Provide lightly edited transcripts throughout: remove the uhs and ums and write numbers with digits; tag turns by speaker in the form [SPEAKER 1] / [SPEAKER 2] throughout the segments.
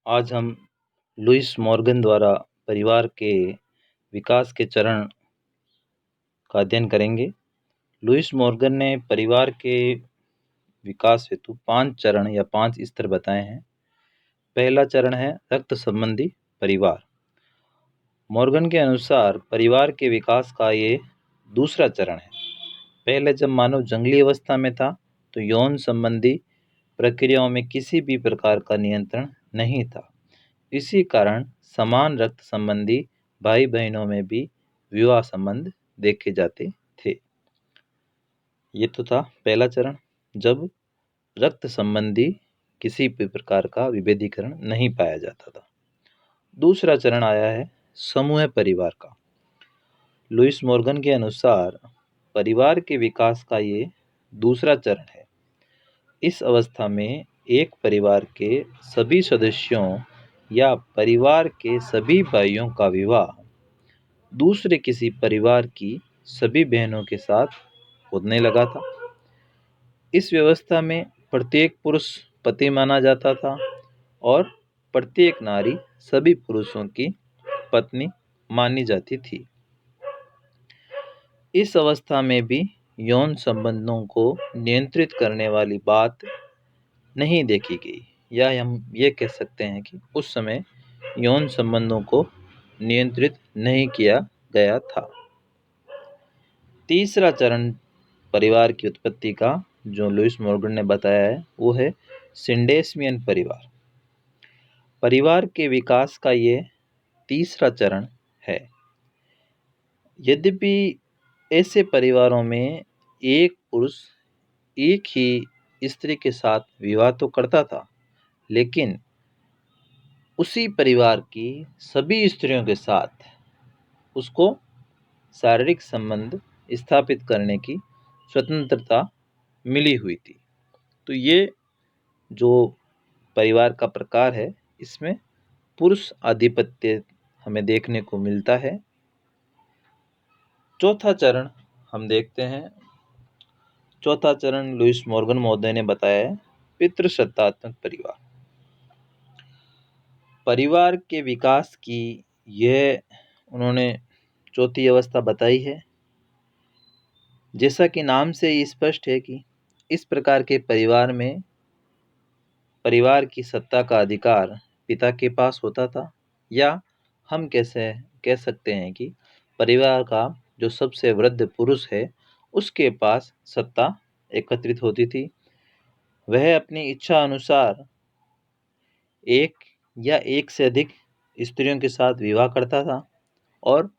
[SPEAKER 1] आज हम Lewis Morgan द्वारा परिवार के विकास के चरण का अध्ययन करेंगे। लुईस मॉर्गन ने परिवार के विकास हेतु 5 चरण या 5 स्तर बताए हैं। पहला चरण है रक्त संबंधी परिवार। मॉर्गन के अनुसार परिवार के विकास का ये दूसरा चरण है। पहले जब मानव जंगली अवस्था में था तो यौन संबंधी प्रक्रियाओं में किसी भी प्रकार का नियंत्रण नहीं था। इसी कारण समान रक्त संबंधी भाई बहनों में भी विवाह संबंध देखे जाते थे। ये तो था पहला चरण, जब रक्त संबंधी किसी भी प्रकार का विभेदीकरण नहीं पाया जाता था। दूसरा चरण आया है समूह परिवार का। लुईस मॉर्गन के अनुसार परिवार के विकास का ये दूसरा चरण है। इस अवस्था में एक परिवार के सभी सदस्यों या परिवार के सभी भाइयों का विवाह दूसरे किसी परिवार की सभी बहनों के साथ होने लगा था। इस व्यवस्था में प्रत्येक पुरुष पति माना जाता था और प्रत्येक नारी सभी पुरुषों की पत्नी मानी जाती थी। इस अवस्था में भी यौन संबंधों को नियंत्रित करने वाली बात नहीं देखी गई, या हम ये कह सकते हैं कि उस समय यौन संबंधों को नियंत्रित नहीं किया गया था। तीसरा चरण परिवार की उत्पत्ति का जो लुईस मॉर्गन ने बताया है वो है सिंडेस्मियन परिवार। परिवार के विकास का ये तीसरा चरण है। यद्यपि ऐसे परिवारों में एक पुरुष एक ही स्त्री के साथ विवाह तो करता था, लेकिन उसी परिवार की सभी स्त्रियों के साथ उसको शारीरिक संबंध स्थापित करने की स्वतंत्रता मिली हुई थी। तो ये जो परिवार का प्रकार है इसमें पुरुष आधिपत्य हमें देखने को मिलता है। चौथा चरण हम देखते हैं। चौथा चरण लुईस मॉर्गन महोदय ने बताया है पितृसत्तात्मक परिवार। परिवार के विकास की यह उन्होंने चौथी अवस्था बताई है। जैसा कि नाम से ही स्पष्ट है कि इस प्रकार के परिवार में परिवार की सत्ता का अधिकार पिता के पास होता था, या हम कैसे कह सकते हैं कि परिवार का जो सबसे वृद्ध पुरुष है उसके पास सत्ता एकत्रित होती थी। वह अपनी इच्छा अनुसार एक या एक से अधिक स्त्रियों के साथ विवाह करता था और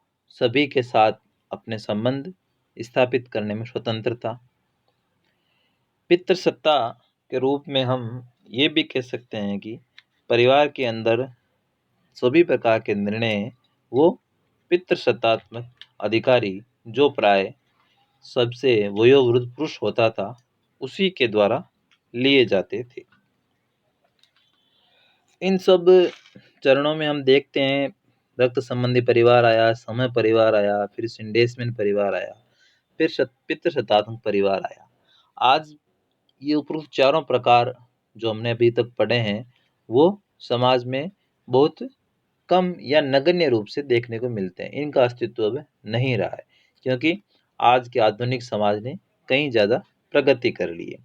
[SPEAKER 1] सभी के साथ अपने संबंध स्थापित करने में स्वतंत्र था। पितृसत्ता के रूप में हम ये भी कह सकते हैं कि परिवार के अंदर सभी प्रकार के निर्णय वो पितृसत्तात्मक अधिकारी जो प्राय सबसे वयोवृद्ध पुरुष होता था उसी के द्वारा लिए जाते थे। इन सब चरणों में हम देखते हैं रक्त संबंधी परिवार आया, समय परिवार आया, फिर सिंडेस्मियन परिवार आया, फिर पितृसत्तात्मक परिवार आया। आज ये उपरोक्त चारों प्रकार जो हमने अभी तक पढ़े हैं वो समाज में बहुत कम या नगण्य रूप से देखने को मिलते हैं। इनका अस्तित्व अब नहीं रहा है क्योंकि आज के आधुनिक समाज ने कहीं ज़्यादा प्रगति कर ली है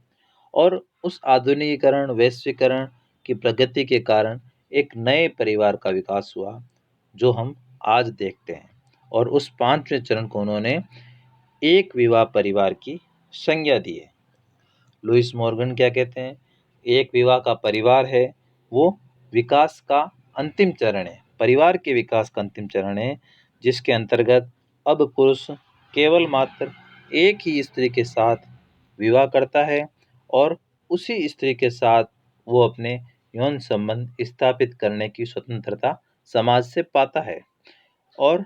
[SPEAKER 1] और उस आधुनिकीकरण वैश्वीकरण की प्रगति के कारण एक नए परिवार का विकास हुआ जो हम आज देखते हैं। और उस 5वें चरण को उन्होंने एक विवाह परिवार की संज्ञा दी है। लुईस मॉर्गन क्या कहते हैं? एक विवाह का परिवार है वो विकास का अंतिम चरण है, परिवार के विकास का अंतिम चरण है, जिसके अंतर्गत अब पुरुष केवल मात्र एक ही स्त्री के साथ विवाह करता है और उसी स्त्री के साथ वो अपने यौन संबंध स्थापित करने की स्वतंत्रता समाज से पाता है और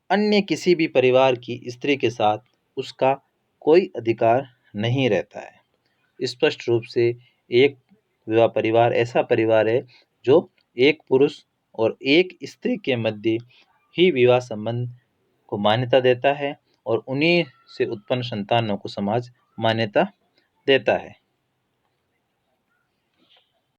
[SPEAKER 1] अन्य किसी भी परिवार की स्त्री के साथ उसका कोई अधिकार नहीं रहता है। स्पष्ट रूप से एक विवाह परिवार ऐसा परिवार है जो एक पुरुष और एक स्त्री के मध्य ही विवाह संबंध को मान्यता देता है और उन्हीं से उत्पन्न संतानों को समाज मान्यता देता है।